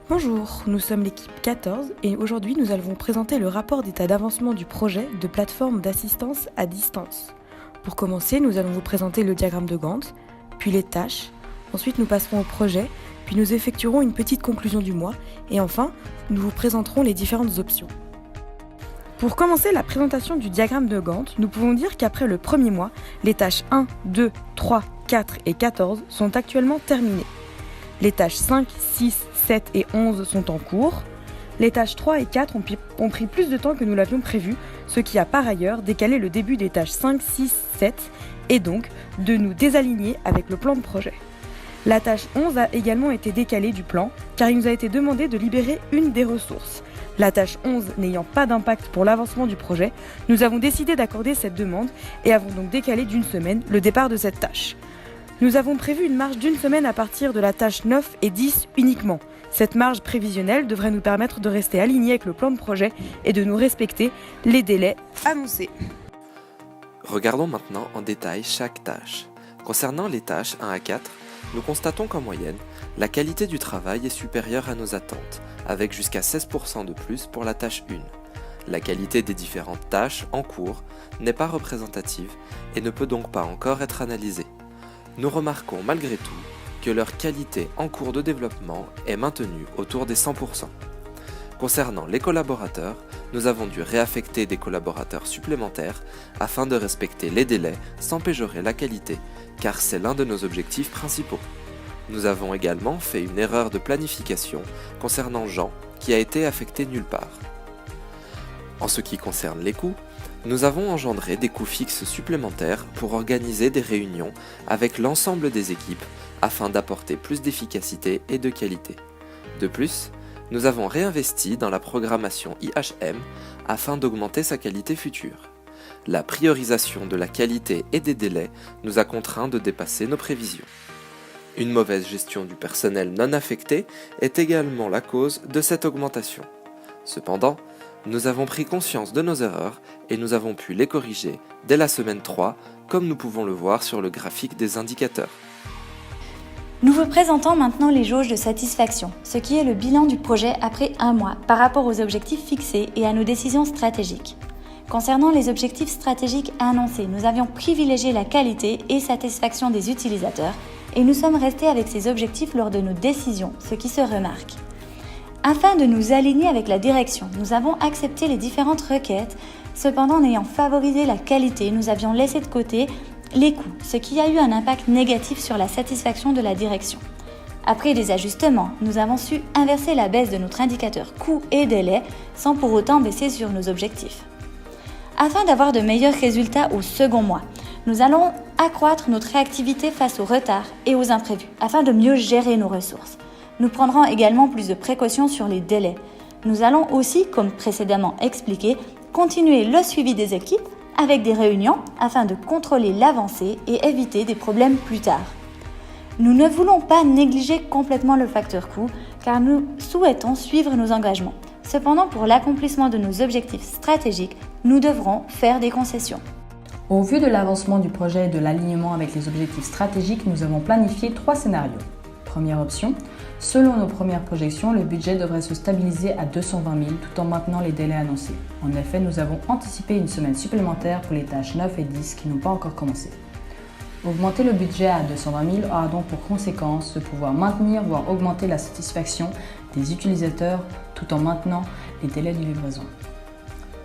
Bonjour, nous sommes l'équipe 14 et aujourd'hui nous allons vous présenter le rapport d'état d'avancement du projet de plateforme d'assistance à distance. Pour commencer, nous allons vous présenter le diagramme de Gantt, puis les tâches, ensuite nous passerons au projet, puis nous effectuerons une petite conclusion du mois et enfin, nous vous présenterons les différentes options. Pour commencer la présentation du diagramme de Gantt, nous pouvons dire qu'après le premier mois, les tâches 1, 2, 3, 4 et 14 sont actuellement terminées. Les tâches 5, 6, 7 et 11 sont en cours. Les tâches 3 et 4 ont pris plus de temps que nous l'avions prévu, ce qui a par ailleurs décalé le début des tâches 5, 6, 7 et donc de nous désaligner avec le plan de projet. La tâche 11 a également été décalée du plan car il nous a été demandé de libérer une des ressources. La tâche 11 n'ayant pas d'impact pour l'avancement du projet, nous avons décidé d'accorder cette demande et avons donc décalé d'une semaine le départ de cette tâche. Nous avons prévu une marge d'une semaine à partir de la tâche 9 et 10 uniquement. Cette marge prévisionnelle devrait nous permettre de rester alignés avec le plan de projet et de nous respecter les délais annoncés. Regardons maintenant en détail chaque tâche. Concernant les tâches 1 à 4, nous constatons qu'en moyenne, la qualité du travail est supérieure à nos attentes, avec jusqu'à 16% de plus pour la tâche 1. La qualité des différentes tâches en cours n'est pas représentative et ne peut donc pas encore être analysée. Nous remarquons malgré tout que leur qualité en cours de développement est maintenue autour des 100%. Concernant les collaborateurs, nous avons dû réaffecter des collaborateurs supplémentaires afin de respecter les délais sans péjorer la qualité, car c'est l'un de nos objectifs principaux. Nous avons également fait une erreur de planification concernant Jean qui a été affecté nulle part. En ce qui concerne les coûts, nous avons engendré des coûts fixes supplémentaires pour organiser des réunions avec l'ensemble des équipes afin d'apporter plus d'efficacité et de qualité. De plus, nous avons réinvesti dans la programmation IHM afin d'augmenter sa qualité future. La priorisation de la qualité et des délais nous a contraints de dépasser nos prévisions. Une mauvaise gestion du personnel non affecté est également la cause de cette augmentation. Cependant, nous avons pris conscience de nos erreurs et nous avons pu les corriger dès la semaine 3, comme nous pouvons le voir sur le graphique des indicateurs. Nous vous présentons maintenant les jauges de satisfaction, ce qui est le bilan du projet après un mois par rapport aux objectifs fixés et à nos décisions stratégiques. Concernant les objectifs stratégiques annoncés, nous avions privilégié la qualité et satisfaction des utilisateurs et nous sommes restés avec ces objectifs lors de nos décisions, ce qui se remarque. Afin de nous aligner avec la direction, nous avons accepté les différentes requêtes. Cependant, en ayant favorisé la qualité, nous avions laissé de côté les coûts, ce qui a eu un impact négatif sur la satisfaction de la direction. Après des ajustements, nous avons su inverser la baisse de notre indicateur coûts et délais sans pour autant baisser sur nos objectifs. Afin d'avoir de meilleurs résultats au second mois, nous allons accroître notre réactivité face aux retards et aux imprévus afin de mieux gérer nos ressources. Nous prendrons également plus de précautions sur les délais. Nous allons aussi, comme précédemment expliqué, continuer le suivi des équipes avec des réunions afin de contrôler l'avancée et éviter des problèmes plus tard. Nous ne voulons pas négliger complètement le facteur coût car nous souhaitons suivre nos engagements. Cependant, pour l'accomplissement de nos objectifs stratégiques, nous devrons faire des concessions. Au vu de l'avancement du projet et de l'alignement avec les objectifs stratégiques, nous avons planifié 3 scénarios. Première option, selon nos premières projections, le budget devrait se stabiliser à 220 000 tout en maintenant les délais annoncés. En effet, nous avons anticipé une semaine supplémentaire pour les tâches 9 et 10 qui n'ont pas encore commencé. Augmenter le budget à 220 000 aura donc pour conséquence de pouvoir maintenir voire augmenter la satisfaction des utilisateurs tout en maintenant les délais de livraison.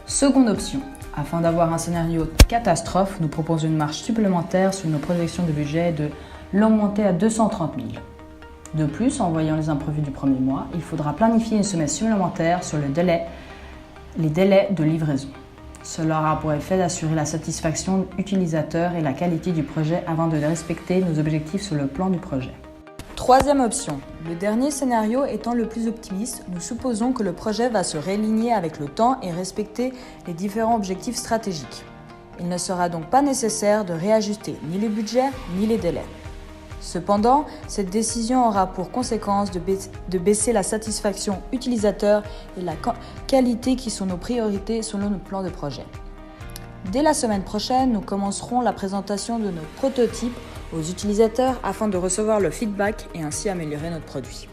Seconde option, afin d'avoir un scénario catastrophe, nous proposons une marge supplémentaire sur nos projections de budget de l'augmenter à 230 000. De plus, en voyant les imprévus du premier mois, il faudra planifier une semaine supplémentaire sur les délais de livraison. Cela aura pour effet d'assurer la satisfaction utilisateur et la qualité du projet avant de respecter nos objectifs sur le plan du projet. Troisième option, le dernier scénario étant le plus optimiste, nous supposons que le projet va se réaligner avec le temps et respecter les différents objectifs stratégiques. Il ne sera donc pas nécessaire de réajuster ni les budgets ni les délais. Cependant, cette décision aura pour conséquence de baisser la satisfaction utilisateur et la qualité qui sont nos priorités selon notre plan de projet. Dès la semaine prochaine, nous commencerons la présentation de nos prototypes aux utilisateurs afin de recevoir le feedback et ainsi améliorer notre produit.